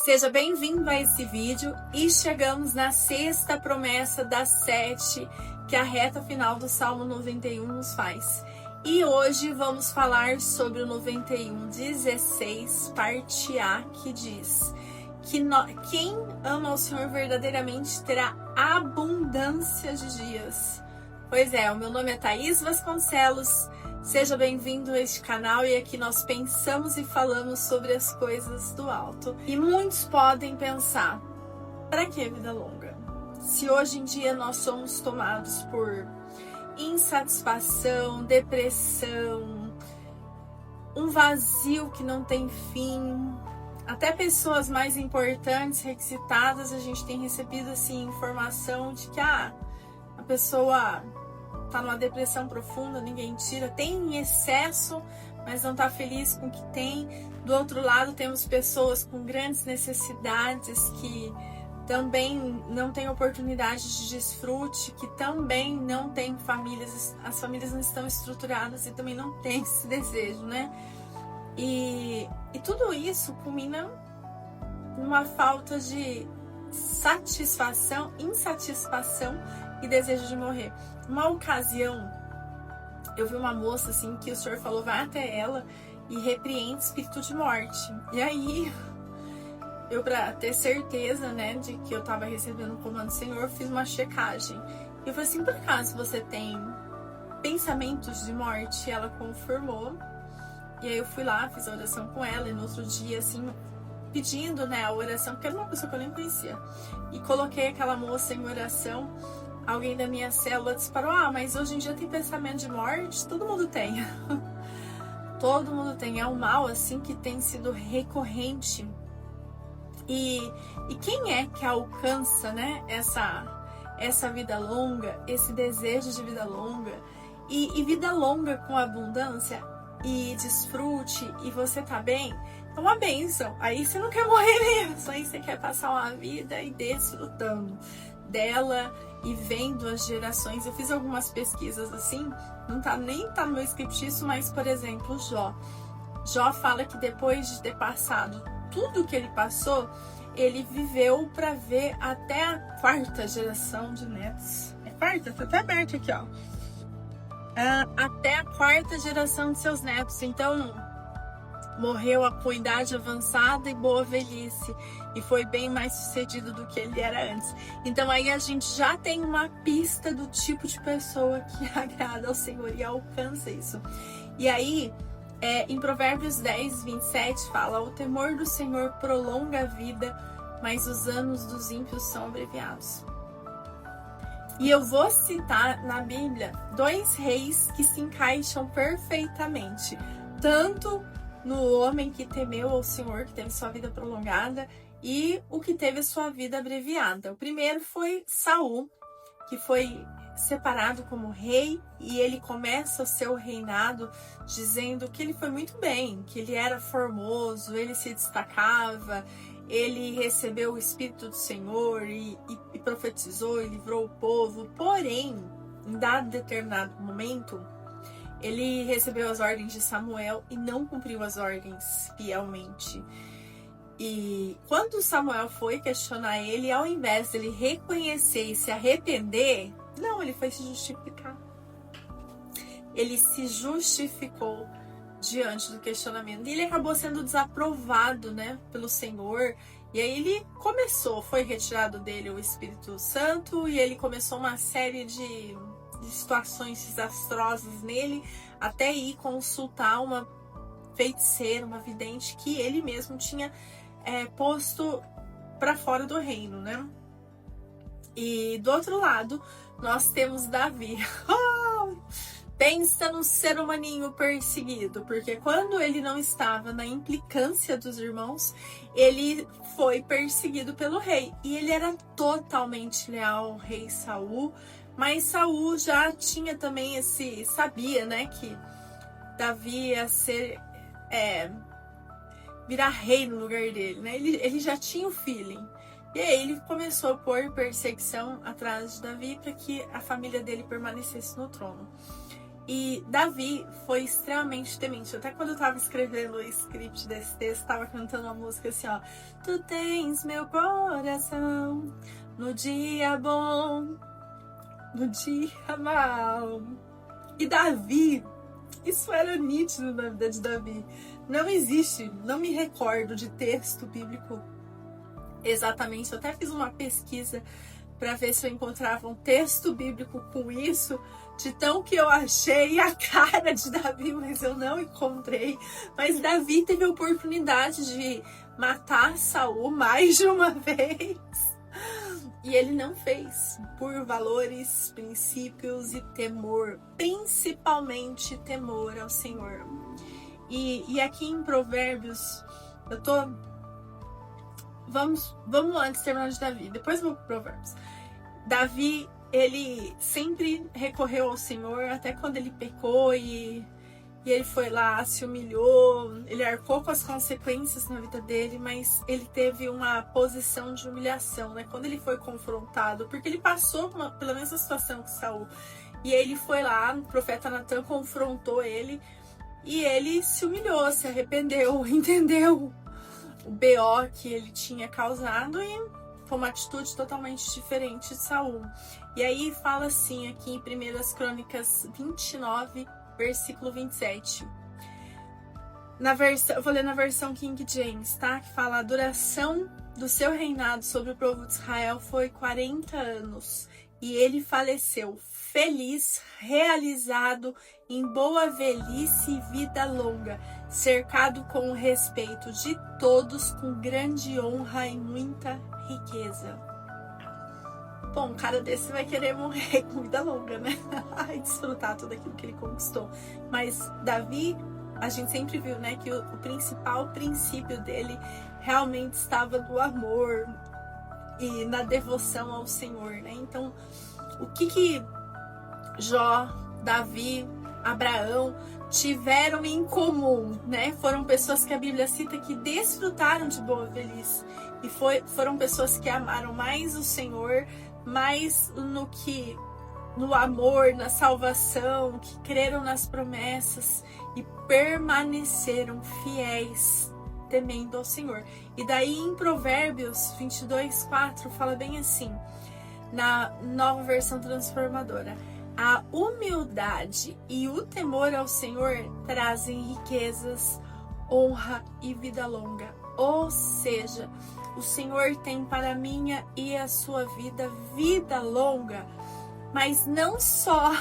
Seja bem-vindo a esse vídeo e chegamos na sexta promessa das 7 que a reta final do Salmo 91 nos faz. E hoje vamos falar sobre o 91:16, parte A, que diz que quem ama o Senhor verdadeiramente terá abundância de dias. Pois é, o meu nome é Thaís Vasconcelos. Seja bem-vindo a este canal e aqui nós pensamos e falamos sobre as coisas do alto. E muitos podem pensar, para que vida longa? Se hoje em dia nós somos tomados por insatisfação, depressão, um vazio que não tem fim, até pessoas mais importantes, requisitadas, a gente tem recebido assim informação de que a pessoa tá numa depressão profunda, ninguém tira, tem em excesso, mas não tá feliz com o que tem. Do outro lado, temos pessoas com grandes necessidades que também não têm oportunidade de desfrute, que também não têm famílias, as famílias não estão estruturadas e também não tem esse desejo, né? E tudo isso culmina numa falta de satisfação, insatisfação e desejo de morrer. Uma ocasião, eu vi uma moça assim que o Senhor falou, vai até ela e repreende espírito de morte. E aí, eu pra ter certeza, né, de que eu tava recebendo o comando do Senhor, fiz uma checagem. E eu falei assim, por acaso você tem pensamentos de morte? E ela confirmou. E aí eu fui lá, fiz a oração com ela e no outro dia, assim, pedindo, né, a oração, porque era uma pessoa que eu nem conhecia. E coloquei aquela moça em oração. Alguém da minha célula disparou, mas hoje em dia tem pensamento de morte? Todo mundo tem. Todo mundo tem. É um mal, assim, que tem sido recorrente. E quem é que alcança, né, essa vida longa, esse desejo de vida longa? E vida longa com abundância e desfrute, e você tá bem? É uma bênção. Aí você não quer morrer mesmo. Aí você quer passar uma vida e desfrutando dela e vendo as gerações. Eu fiz algumas pesquisas assim, nem tá no meu script isso, mas por exemplo, Jó fala que depois de ter passado tudo que ele passou, ele viveu para ver até a 4ª geração de netos. É quarta? Tá até aberto aqui, ó. Até a 4ª geração de seus netos. Então, morreu com idade avançada e boa velhice. E foi bem mais sucedido do que ele era antes. Então aí a gente já tem uma pista do tipo de pessoa que agrada ao Senhor e alcança isso. E aí, em Provérbios 10:27 fala, o temor do Senhor prolonga a vida, mas os anos dos ímpios são abreviados. E eu vou citar na Bíblia 2 reis que se encaixam perfeitamente. Tanto no homem que temeu ao Senhor, que teve sua vida prolongada, e o que teve a sua vida abreviada. O primeiro foi Saul, que foi separado como rei, e ele começa o seu reinado dizendo que ele foi muito bem, que ele era formoso, ele se destacava, ele recebeu o Espírito do Senhor e profetizou e livrou o povo. Porém, em dado determinado momento, ele recebeu as ordens de Samuel e não cumpriu as ordens fielmente. E quando Samuel foi questionar ele, ao invés dele reconhecer e se arrepender, não, ele foi se justificar. Ele se justificou diante do questionamento. E ele acabou sendo desaprovado, né, pelo Senhor. E aí ele foi retirado dele o Espírito Santo e ele começou uma série de situações desastrosas nele, até ir consultar uma feiticeira, uma vidente que ele mesmo tinha posto para fora do reino, né? E do outro lado, nós temos Davi. Pensa no ser humaninho perseguido, porque quando ele não estava na implicância dos irmãos, ele foi perseguido pelo rei. E ele era totalmente leal ao rei Saul, mas Saul já tinha também sabia, né, que Davi ia virar rei no lugar dele, né? Ele já tinha o feeling. E aí ele começou a pôr perseguição atrás de Davi para que a família dele permanecesse no trono. E Davi foi extremamente temente. Até quando eu tava escrevendo o script desse texto, tava cantando uma música assim, ó. Tu tens meu coração no dia bom, no dia mal. E Davi, isso era nítido na vida de Davi. Não existe, não me recordo de texto bíblico exatamente. Eu até fiz uma pesquisa para ver se eu encontrava um texto bíblico com isso, de tão que eu achei a cara de Davi, mas eu não encontrei. Mas Davi teve a oportunidade de matar Saul mais de uma vez. E ele não fez, por valores, princípios e temor, principalmente temor ao Senhor. E aqui em Provérbios, Vamos antes terminar de Davi, depois vou para Provérbios. Davi, ele sempre recorreu ao Senhor, até quando ele pecou e ele foi lá, se humilhou, ele arcou com as consequências na vida dele, mas ele teve uma posição de humilhação, né? Quando ele foi confrontado, porque ele passou pela mesma situação que Saul, e ele foi lá, o profeta Natan confrontou ele, e ele se humilhou, se arrependeu, entendeu o BO que ele tinha causado e foi uma atitude totalmente diferente de Saul. E aí fala assim aqui em 1 Crônicas 29, versículo 27. Eu vou ler na versão King James, tá? Que fala: a duração do seu reinado sobre o povo de Israel foi 40 anos. E ele faleceu feliz, realizado, em boa velhice e vida longa, cercado com o respeito de todos, com grande honra e muita riqueza. Bom, um cara desse vai querer morrer com vida longa, né? E desfrutar tudo aquilo que ele conquistou. Mas Davi, a gente sempre viu, né, que o principal princípio dele realmente estava no amor e na devoção ao Senhor, né? Então, o que Jó, Davi, Abraão tiveram em comum, né? Foram pessoas que a Bíblia cita que desfrutaram de boa velhice e foram pessoas que amaram mais o Senhor, mais no amor, na salvação, que creram nas promessas e permaneceram fiéis, temendo ao Senhor. E daí em Provérbios 22:4 fala bem assim, na Nova Versão Transformadora: a humildade e o temor ao Senhor trazem riquezas, honra e vida longa. Ou seja, o Senhor tem para a minha e a sua vida longa, mas não só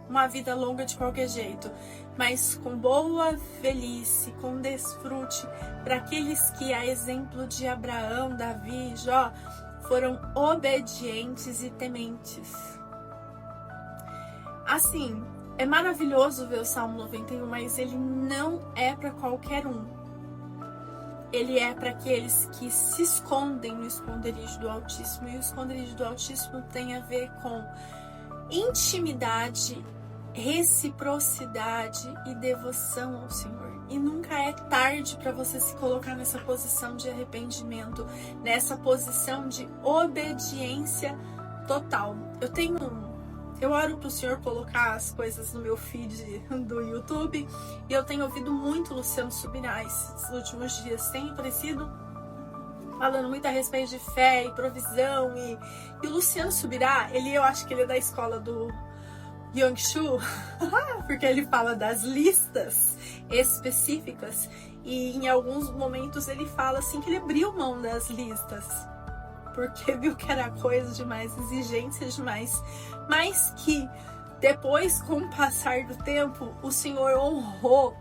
uma vida longa de qualquer jeito, mas com boa velhice, com desfrute, para aqueles que, a exemplo de Abraão, Davi e Jó, foram obedientes e tementes. Assim, é maravilhoso ver o Salmo 91, mas ele não é para qualquer um. Ele é para aqueles que se escondem no esconderijo do Altíssimo. E o esconderijo do Altíssimo tem a ver com intimidade, reciprocidade e devoção ao Senhor. E nunca é tarde para você se colocar nessa posição de arrependimento, nessa posição de obediência total. Eu oro pro Senhor colocar as coisas no meu feed do YouTube, e eu tenho ouvido muito Luciano Subirá esses últimos dias. Tem aparecido falando muito a respeito de fé e provisão, e o Luciano Subirá, eu acho que ele é da escola do Yang Shu, porque ele fala das listas específicas, e em alguns momentos ele fala assim que ele abriu mão das listas, porque viu que era coisa demais, exigência demais, mas que depois, com o passar do tempo, o Senhor honrou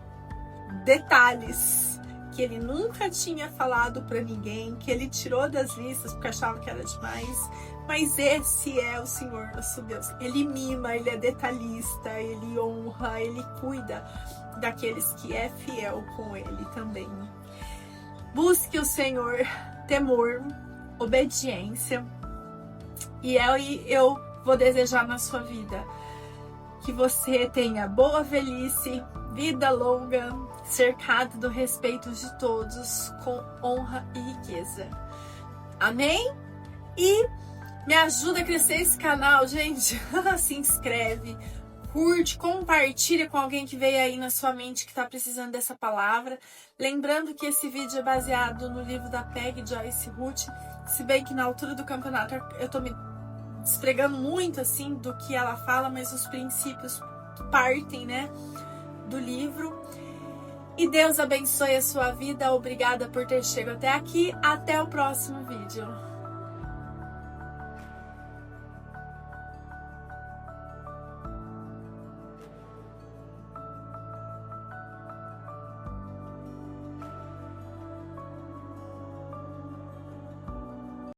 detalhes que ele nunca tinha falado para ninguém, que ele tirou das listas porque achava que era demais. Mas esse é o Senhor nosso Deus. Ele mima, ele é detalhista, ele honra, ele cuida daqueles que é fiel com ele também. Busque o Senhor, temor, obediência, e eu vou desejar na sua vida que você tenha boa velhice, vida longa, cercado do respeito de todos, com honra e riqueza. Amém? E me ajuda a crescer esse canal, gente. Se inscreve, curte, compartilha com alguém que veio aí na sua mente que está precisando dessa palavra. Lembrando que esse vídeo é baseado no livro da Peggy Joyce Ruth, se bem que na altura do campeonato eu tô me despregando muito assim do que ela fala, mas os princípios partem, né, do livro. E Deus abençoe a sua vida. Obrigada por ter chegado até aqui. Até o próximo vídeo.